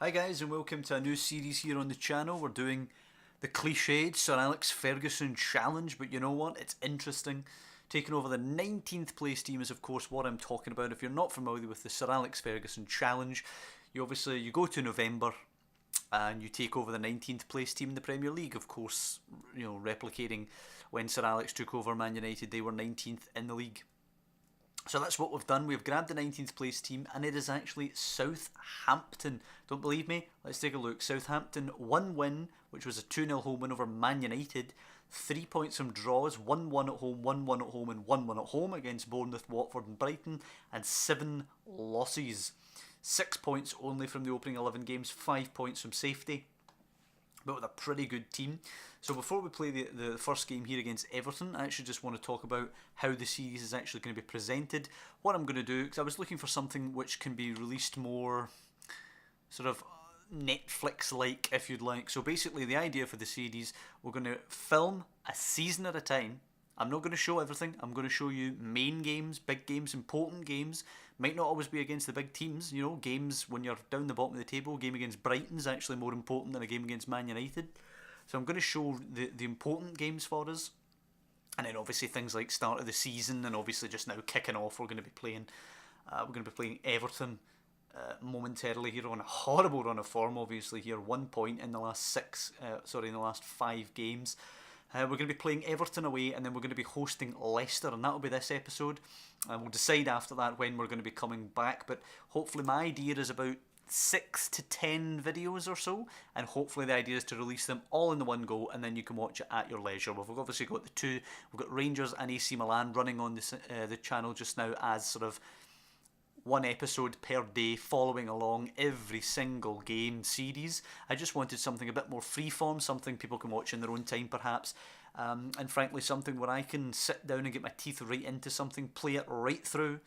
Hi guys and welcome to a new series here on the channel. We're doing the cliched Sir Alex Ferguson challenge, but you know what? It's interesting. Taking over the 19th place team is of course what I'm talking about. If you're not familiar with the Sir Alex Ferguson challenge, you go to November and you take over the 19th place team in the Premier League, of course, replicating when Sir Alex took over Man United, they were 19th in the league. So that's what we've done. We've grabbed the 19th place team and it is actually Southampton. Don't believe me? Let's take a look. Southampton, one win, which was a 2-0 home win over Man United. 3 points from draws, 1-1 at home, 1-1 at home and 1-1 at home against Bournemouth, Watford and Brighton. And 7 losses. 6 points only from the opening 11 games, 5 points from safety. But with a pretty good team. So before we play the first game here against Everton, I actually just want to talk about how the series is actually going to be presented. What I'm going to do, because I was looking for something which can be released more sort of Netflix-like, if you'd like. So basically the idea for the series, we're going to film a season at a time. I'm not going to show everything. I'm going to show you main games, big games, important games. Might not always be against the big teams, games when you're down the bottom of the table. A game against Brighton's actually more important than a game against Man United. So I'm going to show the important games for us. And then obviously things like start of the season and obviously just now kicking off, we're going to be playing Everton momentarily here on a horrible run of form, obviously here. 1 point in the last in the last 5 games. We're going to be playing Everton away and then we're going to be hosting Leicester, and that'll be this episode. We'll decide after that when we're going to be coming back, but hopefully my idea is about 6 to 10 videos or so, and hopefully the idea is to release them all in the one go and then you can watch it at your leisure. We've obviously got we've got Rangers and AC Milan running on the channel just now as sort of one episode per day following along every single game series. I just wanted something a bit more freeform, something people can watch in their own time perhaps, and frankly something where I can sit down and get my teeth right into something, play it right through.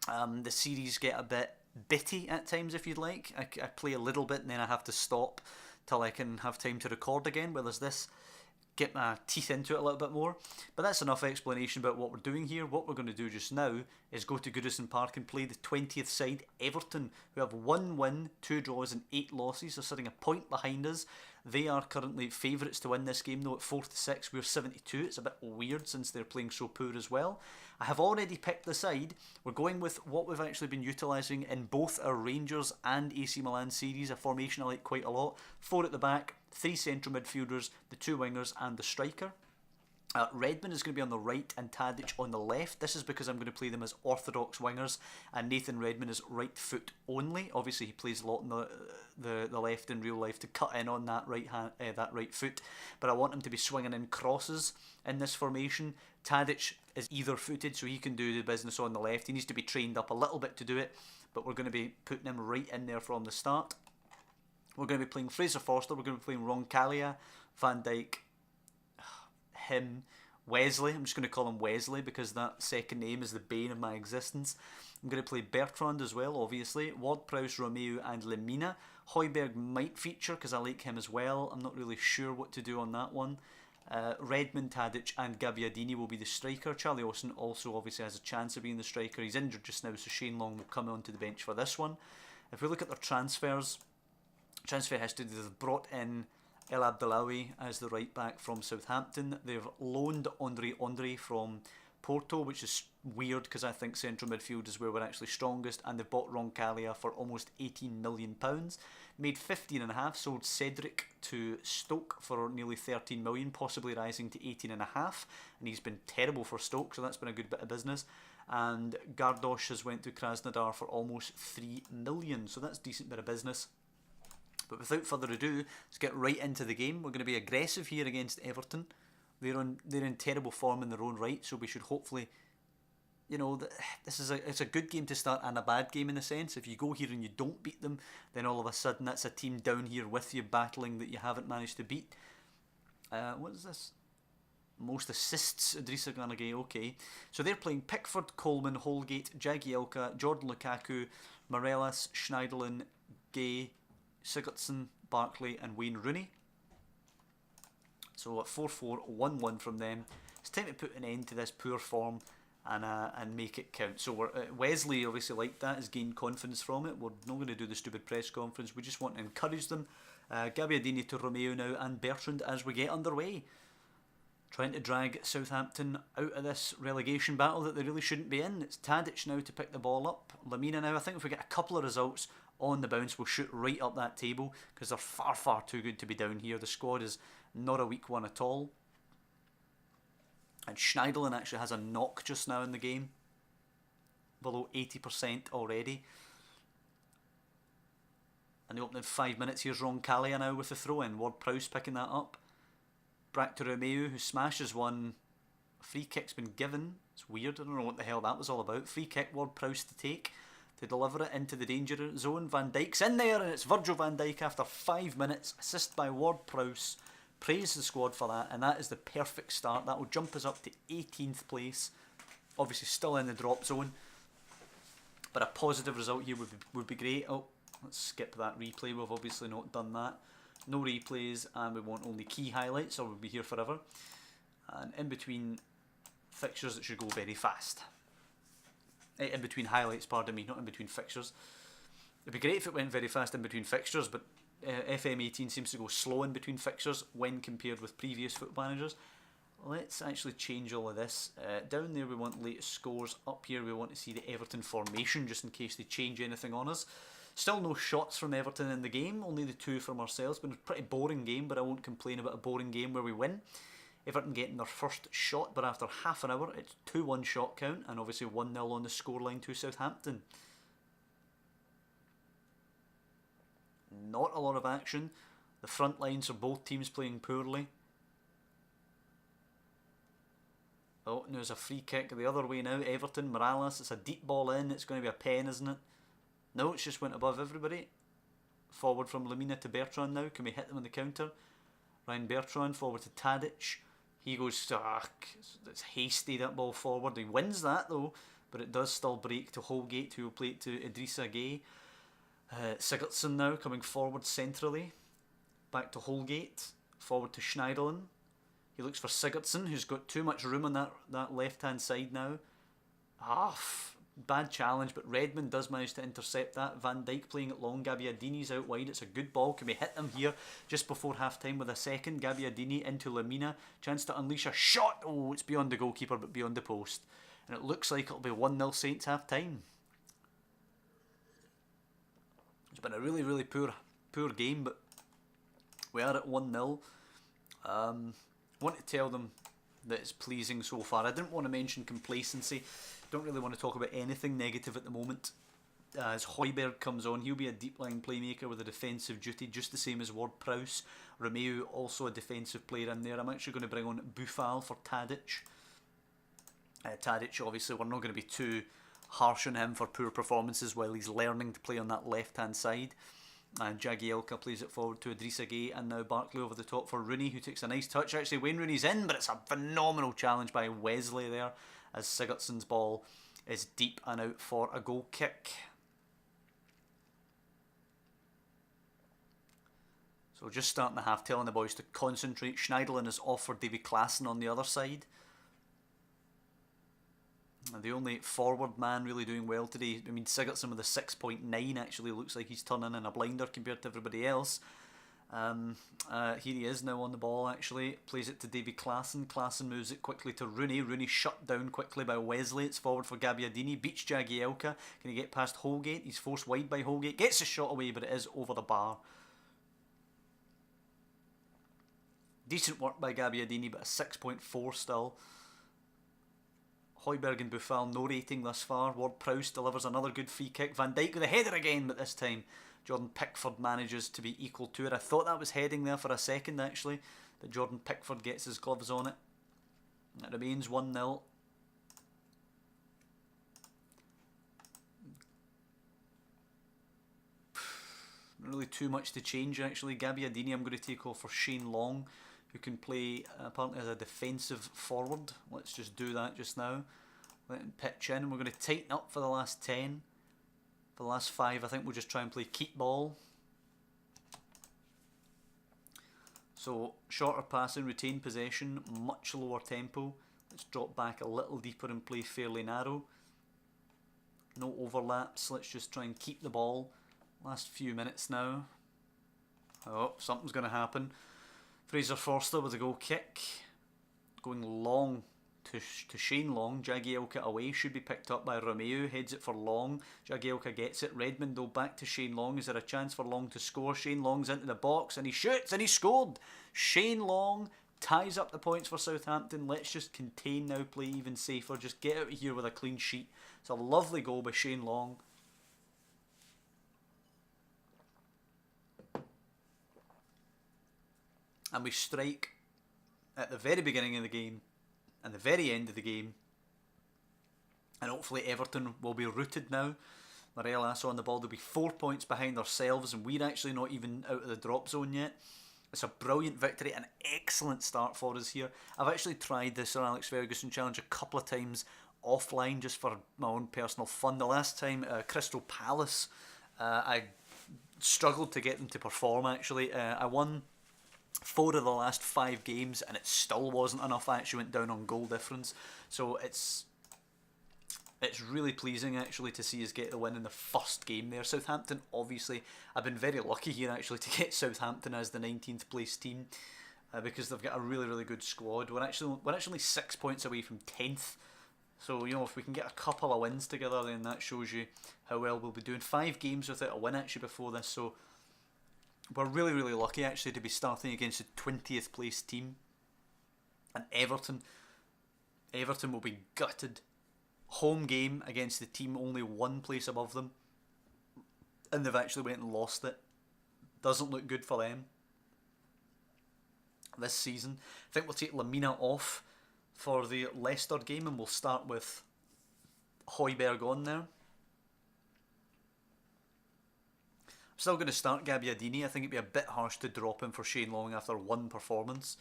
The series get a bit bitty at times, if you'd like. I play a little bit and then I have to stop till I can have time to record again, whereas this, get my teeth into it a little bit more. But that's enough explanation about what we're doing here. What we're going to do just now is go to Goodison Park and play the 20th side, Everton, who have 1 win, 2 draws and 8 losses. They're sitting a point behind us. They are currently favourites to win this game though at 4-6. We're 72. It's a bit weird since they're playing so poor as well. I have already picked the side. We're going with what we've actually been utilising in both our Rangers and AC Milan series, a formation I like quite a lot. 4 at the back, 3 central midfielders, the 2 wingers and the striker. Redmond is going to be on the right and Tadic on the left. This is because I'm going to play them as orthodox wingers, and Nathan Redmond is right foot only. Obviously he plays a lot in the left in real life to cut in on that right foot, but I want him to be swinging in crosses in this formation. Tadic is either footed, so he can do the business on the left. He needs to be trained up a little bit to do it, but we're going to be putting him right in there from the start. We're going to be playing Fraser Forster, we're going to be playing Roncalia, Van Dijk, him, Wesley. I'm just going to call him Wesley because that second name is the bane of my existence. I'm going to play Bertrand as well, obviously. Ward-Prowse, Romeo and Lemina. Højbjerg might feature because I like him as well. I'm not really sure what to do on that one. Redmond, Tadic and Gabbiadini will be the striker. Charlie Austin also obviously has a chance of being the striker. He's injured just now, so Shane Long will come onto the bench for this one. If we look at their transfer history, they've brought in El Abdellaoui as the right back from Southampton. They've loaned Andre from Porto, which is weird because I think central midfield is where we're actually strongest, and they've bought Roncalia for almost £18 million. Made 15.5, sold Cedric to Stoke for nearly 13 million, possibly rising to 18.5, and he's been terrible for Stoke, so that's been a good bit of business. And Gardosh has went to Krasnodar for almost 3 million, so that's a decent bit of business. But without further ado, let's get right into the game. We're going to be aggressive here against Everton. They're in terrible form in their own right, so we should hopefully, it's a good game to start and a bad game in a sense. If you go here and you don't beat them, then all of a sudden that's a team down here with you battling that you haven't managed to beat. What is this? Most assists, Idrissa Gana Gueye. Okay, so they're playing Pickford, Coleman, Holgate, Jagielka, Jordan Lukaku, Morelos, Schneiderlin, Gay, Sigurdsson, Barkley and Wayne Rooney. So 4-4-1-1 from them. It's time to put an end to this poor form and make it count. So Wesley obviously liked that, has gained confidence from it. We're not going to do the stupid press conference, we just want to encourage them. Gabbiadini to Romeo now and Bertrand as we get underway. Trying to drag Southampton out of this relegation battle that they really shouldn't be in. It's Tadic now to pick the ball up. Lamina now, I think if we get a couple of results on the bounce, we'll shoot right up that table because they're far, far too good to be down here. The squad is not a weak one at all. And Schneiderlin actually has a knock just now in the game. Below 80% already. And the opening 5 minutes, here's Roncaglia now with the throw in. Ward-Prowse picking that up. Back to Romeo, who smashes one. A free kick's been given. It's weird, I don't know what the hell that was all about. Free kick, Ward-Prowse to take. To deliver it into the danger zone. Van Dijk's in there, and it's Virgil van Dijk after 5 minutes. Assist by Ward-Prowse. Praise the squad for that, and that is the perfect start. That will jump us up to 18th place. Obviously still in the drop zone. But a positive result here would be great. Oh, let's skip that replay. We've obviously not done that. No replays, and we want only key highlights or we'll be here forever. And in between fixtures, it should go very fast. In between highlights, pardon me, not in between fixtures. It'd be great if it went very fast in between fixtures, but FM18 seems to go slow in between fixtures when compared with previous Football Managers. Let's actually change all of this. Down there we want latest scores. Up here we want to see the Everton formation just in case they change anything on us. Still no shots from Everton in the game, only the 2 from ourselves. Been a pretty boring game, but I won't complain about a boring game where we win. Everton getting their first shot, but after half an hour it's 2-1 shot count and obviously 1-0 on the scoreline to Southampton. Not a lot of action. The front lines are both teams playing poorly. Oh, and there's a free kick the other way now. Everton, Morales, it's a deep ball in. It's going to be a pen, isn't it? No, it's just went above everybody. Forward from Lamina to Bertrand now. Can we hit them on the counter? Ryan Bertrand forward to Tadic. He goes, it's hasty, that ball forward. He wins that though, but it does still break to Holgate, who will play it to Idrissa Gueye. Sigurdsson now coming forward centrally. Back to Holgate. Forward to Schneiderlin. He looks for Sigurdsson, who's got too much room on that left-hand side now. Bad challenge, but Redmond does manage to intercept that. Van Dijk playing it long. Gabbiadini's out wide. It's a good ball. Can we hit them here just before half-time with a second? Gabbiadini into Lamina. Chance to unleash a shot. Oh, it's beyond the goalkeeper, but beyond the post. And it looks like it'll be 1-0 Saints half-time. It's been a really, really poor game, but we are at 1-0. Want to tell them that it's pleasing so far. I didn't want to mention complacency. Don't really want to talk about anything negative at the moment. As Højbjerg comes on, he'll be a deep line playmaker with a defensive duty, just the same as Ward-Prowse. Romeo also a defensive player in there. I'm actually going to bring on Boufal for Tadic. Tadic, obviously, we're not going to be too harsh on him for poor performances while he's learning to play on that left-hand side. And Jagielka plays it forward to Idrissa Gueye, and now Barkley over the top for Rooney, who takes a nice touch. Actually, Wayne Rooney's in, but it's a phenomenal challenge by Wesley there, as Sigurdsson's ball is deep and out for a goal kick. So just starting the half, telling the boys to concentrate. Schneiderlin is off for Davy Klaassen on the other side. And the only forward man really doing well today, I mean, Sigurdsson with a 6.9 actually looks like he's turning in a blinder compared to everybody else. Here he is now on the ball actually, plays it to Davy Klaassen. Klaassen moves it quickly to Rooney. Rooney shut down quickly by Wesley. It's forward for Gabbiadini, beats Jagielka. Can he get past Holgate? He's forced wide by Holgate, gets a shot away, but it is over the bar. Decent work by Gabbiadini, but a 6.4 still. Højbjerg and Boufal no rating thus far. Ward-Prowse delivers another good free kick. Van Dijk with a header again, but this time Jordan Pickford manages to be equal to it. I thought that was heading there for a second actually, but Jordan Pickford gets his gloves on it. It remains 1-0. Not really too much to change actually. Gabbiadini I'm going to take off for Shane Long, who can play apparently as a defensive forward. Let's just do that just now. Let him pitch in. We're going to tighten up for the last 10. For the last 5 I think we'll just try and play keep ball. So shorter passing, retain possession, much lower tempo. Let's drop back a little deeper and play fairly narrow. No overlaps. Let's just try and keep the ball. Last few minutes now. Oh, something's going to happen. Fraser Forster with a goal kick. Going long to Shane Long. Jagielka away. Should be picked up by Romeu. Heads it for Long. Jagielka gets it. Redmond though back to Shane Long. Is there a chance for Long to score? Shane Long's into the box and he shoots and he scored. Shane Long ties up the points for Southampton. Let's just contain now, play even safer. Just get out of here with a clean sheet. It's a lovely goal by Shane Long. And we strike at the very beginning of the game and the very end of the game. And hopefully Everton will be rooted now. Morel Asso on the ball. They'll be 4 points behind ourselves and we're actually not even out of the drop zone yet. It's a brilliant victory, an excellent start for us here. I've actually tried the Sir Alex Ferguson challenge a couple of times offline just for my own personal fun. The last time, Crystal Palace, I struggled to get them to perform actually. I won 4 of the last 5 games and it still wasn't enough. I actually went down on goal difference. So it's really pleasing actually to see us get the win in the first game there. Southampton, obviously, I've been very lucky here actually to get Southampton as the 19th place team because they've got a really, really good squad. We're actually 6 points away from 10th. So, you know, if we can get a couple of wins together, then that shows you how well we'll be doing. 5 games without a win actually before this, so we're really, really lucky actually to be starting against the 20th place team. And Everton will be gutted. Home game against the team only 1 place above them. And they've actually went and lost it. Doesn't look good for them this season. I think we'll take Lamina off for the Leicester game and we'll start with Højbjerg on there. I'm still going to start Gabbiadini. I think it'd be a bit harsh to drop him for Shane Long after 1 performance.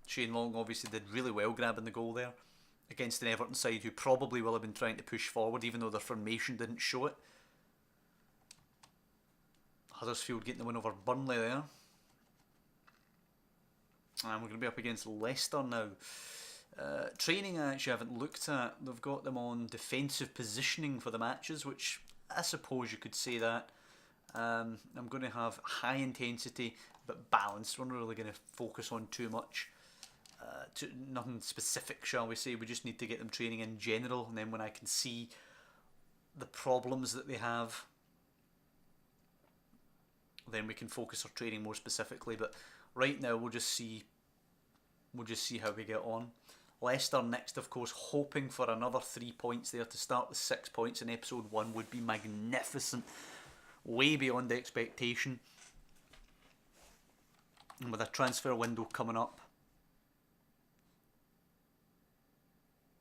Shane Long obviously did really well grabbing the goal there against an Everton side who probably will have been trying to push forward even though their formation didn't show it. Huddersfield getting the win over Burnley there. And we're going to be up against Leicester now. Training I actually haven't looked at. They've got them on defensive positioning for the matches, which I suppose you could say that. I'm going to have high intensity but balanced. We're not really going to focus on too much. Nothing specific, shall we say. We just need to get them training in general, and then when I can see the problems that they have, then we can focus our training more specifically. But right now we'll just see how we get on. Leicester next, of course, hoping for another 3 points there to start with 6 points in episode 1 would be magnificent. Way beyond expectation. And with a transfer window coming up,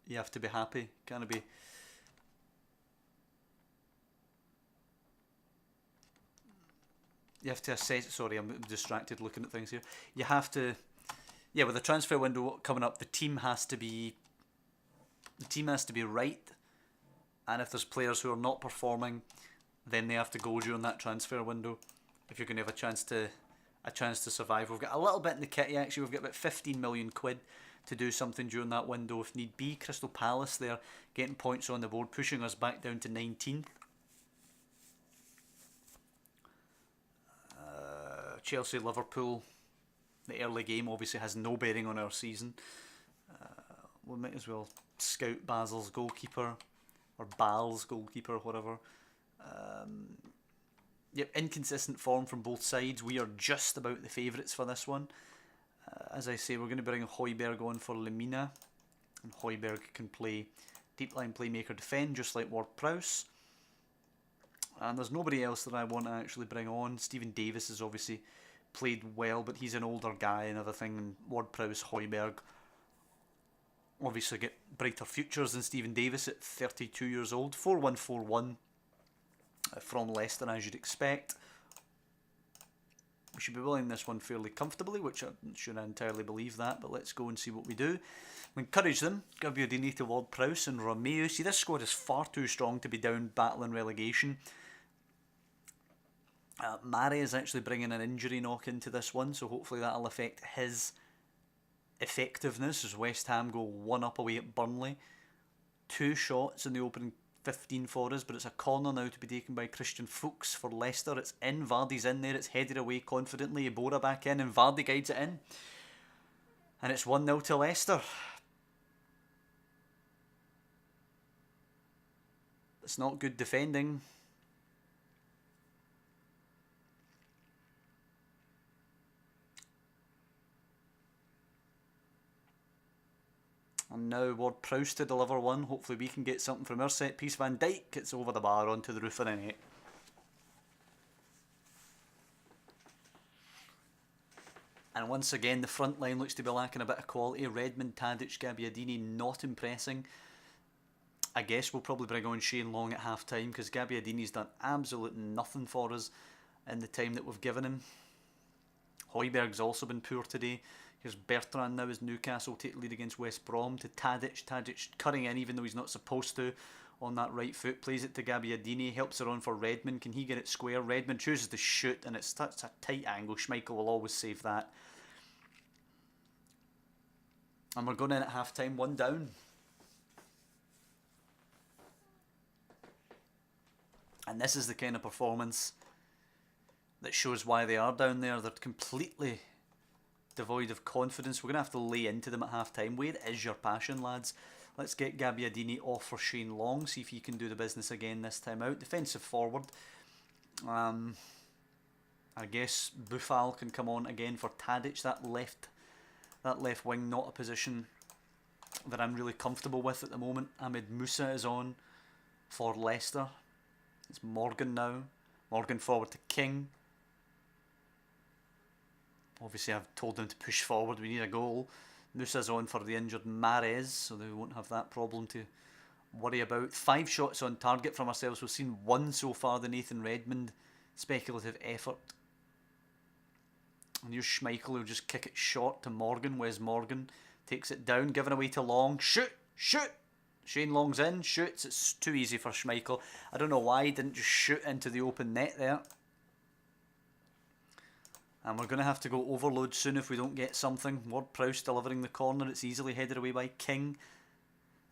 you have to be happy. Can't be. You have to assess. Sorry, I'm distracted looking at things here. You have to. Yeah, with the transfer window coming up, the team has to be right, and if there's players who are not performing, then they have to go during that transfer window if you're going to have a chance to survive. We've got a little bit in the kitty actually. We've got about 15 million quid to do something during that window if need be. Crystal Palace there getting points on the board, pushing us back down to 19th. Chelsea, Liverpool. The early game obviously has no bearing on our season. We might as well scout Basil's goalkeeper, or Bal's goalkeeper, whatever. Yep, inconsistent form from both sides. We are just about the favourites for this one. As I say, we're going to bring Højbjerg on for Lamina. And Højbjerg can play deep line playmaker defend, just like Ward-Prowse. And there's nobody else that I want to actually bring on. Stephen Davis has obviously played well, but he's an older guy and everything. And Ward-Prowse, Højbjerg obviously get brighter futures than Stephen Davis at 32 years old. 4-1-4-1 from Leicester, as you'd expect. We should be winning this one fairly comfortably, which I shouldn't entirely believe that, but let's go and see what we do. We encourage them. Gabbiadini to Ward-Prowse and Romeu. See, this squad is far too strong to be down battling relegation. Mare is actually bringing an injury knock into this one, so hopefully that'll affect his effectiveness as West Ham go 1-up away at Burnley. 2 shots in the opening 15 for us, but it's a corner now to be taken by Christian Fuchs for Leicester. It's in, Vardy's in there, it's headed away confidently, Iborra back in, and Vardy guides it in. And it's 1-0 to Leicester. It's not good defending. And now Ward-Prowse to deliver one. Hopefully we can get something from our set piece. Van Dijk, it's over the bar onto the roof of the net. And once again, the front line looks to be lacking a bit of quality. Redmond, Tadic, Gabbiadini not impressing. I guess we'll probably bring on Shane Long at half time because Gabbiadini's done absolute nothing for us in the time that we've given him. Højbjerg's also been poor today. Here's Bertrand now as Newcastle take the lead against West Brom to Tadic. Tadic cutting in even though he's not supposed to on that right foot. Plays it to Gabbiadini. Helps it on for Redmond. Can he get it square? Redmond chooses to shoot and it's a tight angle. Schmeichel will always save that. And we're going in at half time, 1 down. And this is the kind of performance that shows why they are down there. They're completely devoid of confidence. We're going to have to lay into them at half time. Where is your passion, lads? Let's get Gabbiadini off for Shane Long. See if he can do the business again this time out. Defensive forward. I guess Boufal can come on again for Tadic. That left wing, not a position that I'm really comfortable with at the moment. Ahmed Musa is on for Leicester. It's Morgan now. Morgan forward to King. Obviously I've told them to push forward, we need a goal. Musa's on for the injured Mahrez, so they won't have that problem to worry about. 5 shots on target from ourselves. We've seen 1 so far, the Nathan Redmond speculative effort. And here's Schmeichel who'll just kick it short to Morgan. Wes Morgan takes it down, giving away to Long. Shoot! Shoot! Shane Long's in, shoots. It's too easy for Schmeichel. I don't know why he didn't just shoot into the open net there. And we're going to have to go overload soon if we don't get something. Ward-Prowse delivering the corner. It's easily headed away by King.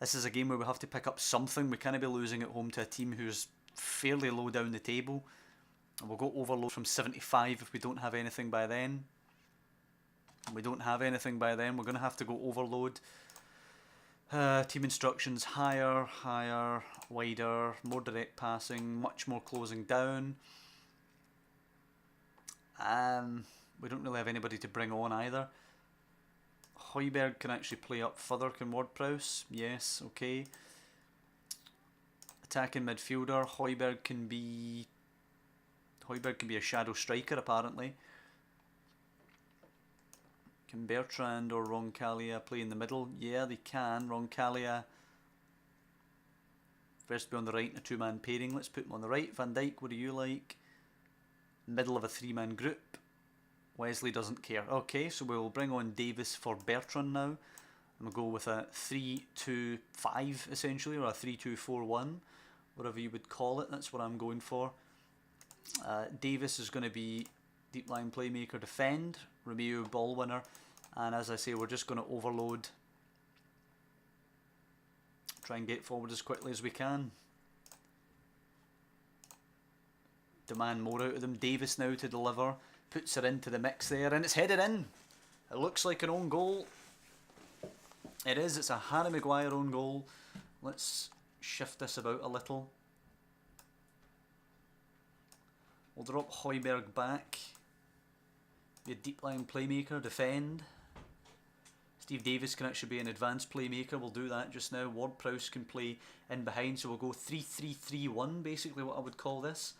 This is a game where we have to pick up something. We can't be losing at home to a team who's fairly low down the table. And we'll go overload from 75 if we don't have anything by then. We don't have anything by then. We're going to have to go overload. Team instructions: higher, higher, wider, more direct passing, much more closing down. We don't really have anybody to bring on either. Højbjerg can actually play up further. Can Ward-Prowse? Yes, okay. Attacking midfielder. Højbjerg can be a shadow striker apparently. Can Bertrand or Roncaglia play in the middle? Yeah, they can. Roncaglia first be on the right in a 2-man pairing. Let's put him on the right. Van Dijk, what do you like? Middle of a 3-man group. Wesley doesn't care. Okay, so we'll bring on Davis for Bertrand now. And we'll go with a 3-2-5 essentially, or a 3-2-4-1, whatever you would call it. That's what I'm going for. Davis is going to be deep line playmaker, defend. Romeo ball winner. And as I say, we're just going to overload. Try and get forward as quickly as we can. Demand more out of them. Davis now to deliver. Puts her into the mix there, and it's headed in. It looks like an own goal. It is. It's a Harry Maguire own goal. Let's shift this about a little. We'll drop Højbjerg back. Be a deep line playmaker, defend. Steve Davis can actually be an advanced playmaker. We'll do that just now. Ward-Prowse can play in behind, so we'll go 3-3-3-1, basically what I would call this.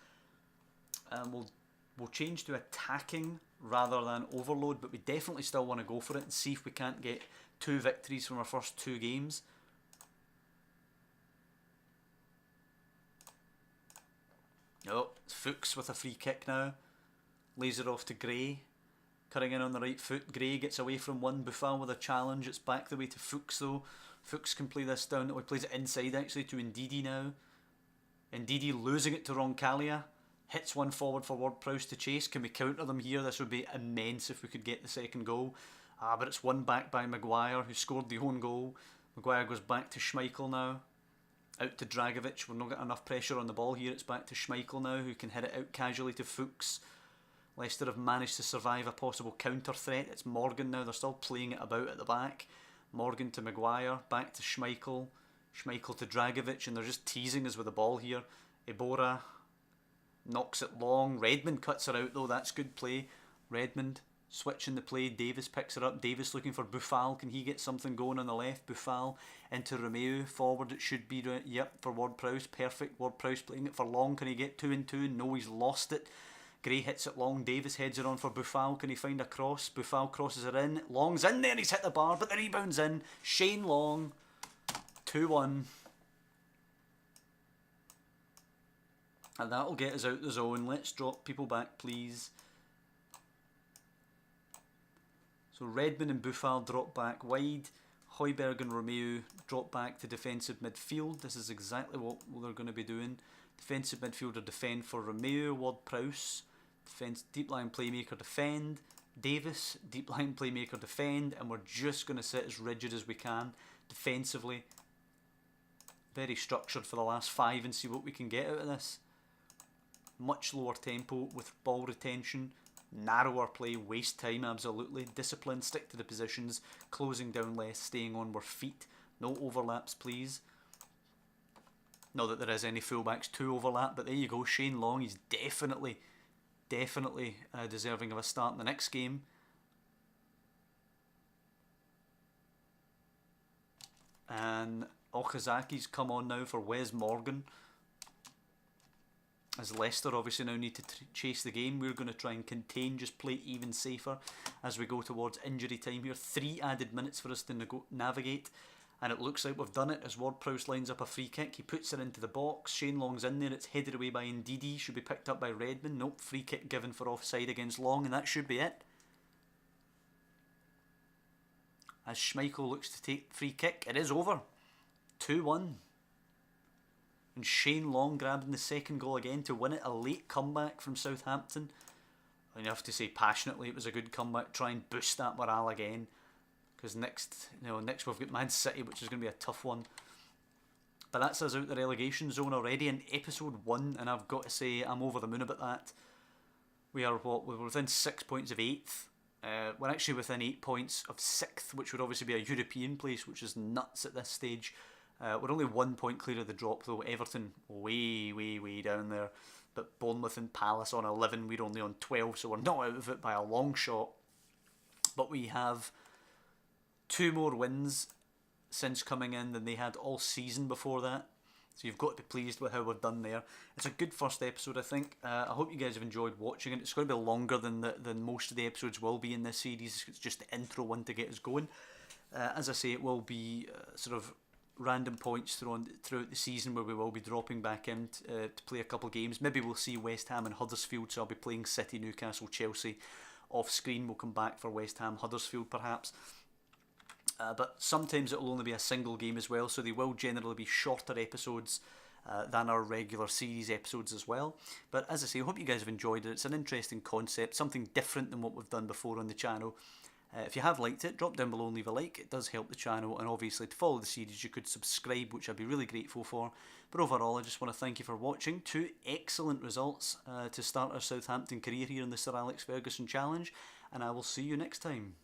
We'll change to attacking rather than overload, but we definitely still want to go for it and see if we can't get 2 victories from our first 2 games. Oh, it's Fuchs with a free kick now. Lays it off to Gray. Cutting in on the right foot. Gray gets away from one. Boufal with a challenge. It's back the way to Fuchs though. Fuchs can play this down. Oh, he plays it inside actually to Ndidi now. Ndidi losing it to Roncaglia. Hits one forward for Ward-Prowse to chase. Can we counter them here? This would be immense if we could get the second goal. But it's won back by Maguire, who scored the own goal. Maguire goes back to Schmeichel now. Out to Dragovic. We're not getting enough pressure on the ball here. It's back to Schmeichel now, who can hit it out casually to Fuchs. Leicester have managed to survive a possible counter threat. It's Morgan now. They're still playing it about at the back. Morgan to Maguire. Back to Schmeichel. Schmeichel to Dragovic. And they're just teasing us with the ball here. Iborra knocks it long. Redmond cuts her out though. That's good play. Redmond switching the play. Davis picks her up. Davis looking for Boufal. Can he get something going on the left? Boufal into Romeu. Forward it should be. Yep, for Ward-Prowse. Perfect. Ward-Prowse playing it for long. Can he get 2-2? No, he's lost it. Gray hits it long. Davis heads it on for Boufal. Can he find a cross? Boufal crosses it in. Long's in there. He's hit the bar, but the rebound's in. Shane Long. 2-1. And that'll get us out the zone. Let's drop people back, please. So Redmond and Boufal drop back wide. Højbjerg and Romeu drop back to defensive midfield. This is exactly what they're going to be doing. Defensive midfielder defend for Romeu. Ward-Prowse. Defense, deep line playmaker defend. Davis, deep line playmaker defend. And we're just going to sit as rigid as we can defensively. Very structured for the last 5 and see what we can get out of this. Much lower tempo with ball retention. Narrower play, waste time absolutely. Discipline, stick to the positions. Closing down less, staying on our feet. No overlaps please. Not that there is any fullbacks to overlap, but there you go. Shane Long, he's definitely deserving of a start in the next game. And Okazaki's come on now for Wes Morgan. As Leicester obviously now need to chase the game. We're going to try and contain, just play even safer as we go towards injury time here. 3 added minutes for us to navigate. And it looks like we've done it as Ward-Prowse lines up a free kick. He puts it into the box. Shane Long's in there. It's headed away by Ndidi. Should be picked up by Redmond. Nope, free kick given for offside against Long, and that should be it. As Schmeichel looks to take the free kick, it is over. 2-1. And Shane Long grabbing the second goal again to win it. A late comeback from Southampton. And you have to say passionately it was a good comeback. Try and boost that morale again. Because next we've got Man City, which is going to be a tough one. But that's us out the relegation zone already in episode 1, and I've got to say I'm over the moon about that. We're within 6 points of 8th. We're actually within 8 points of 6th, which would obviously be a European place, which is nuts at this stage. We're only 1 point clear of the drop though. Everton way down there. But Bournemouth and Palace on 11, we're only on 12, so we're not out of it by a long shot. But we have 2 more wins since coming in than they had all season before that. So you've got to be pleased with how we've done there. It's a good first episode, I think. I hope you guys have enjoyed watching it. It's going to be longer than most of the episodes will be in this series. It's just the intro one to get us going. As I say, it will be sort of random points throughout the season where we will be dropping back in to play a couple of games. Maybe we'll see West Ham and Huddersfield, so I'll be playing City, Newcastle, Chelsea off screen. We'll come back for West Ham, Huddersfield perhaps. But sometimes it will only be a single game as well, so they will generally be shorter episodes than our regular series episodes as well. But as I say, I hope you guys have enjoyed it. It's an interesting concept, something different than what we've done before on the channel. If you have liked it, drop down below and leave a like. It does help the channel, and obviously to follow the series you could subscribe, which I'd be really grateful for. But overall, I just want to thank you for watching. 2 excellent results to start our Southampton career here in the Sir Alex Ferguson Challenge, and I will see you next time.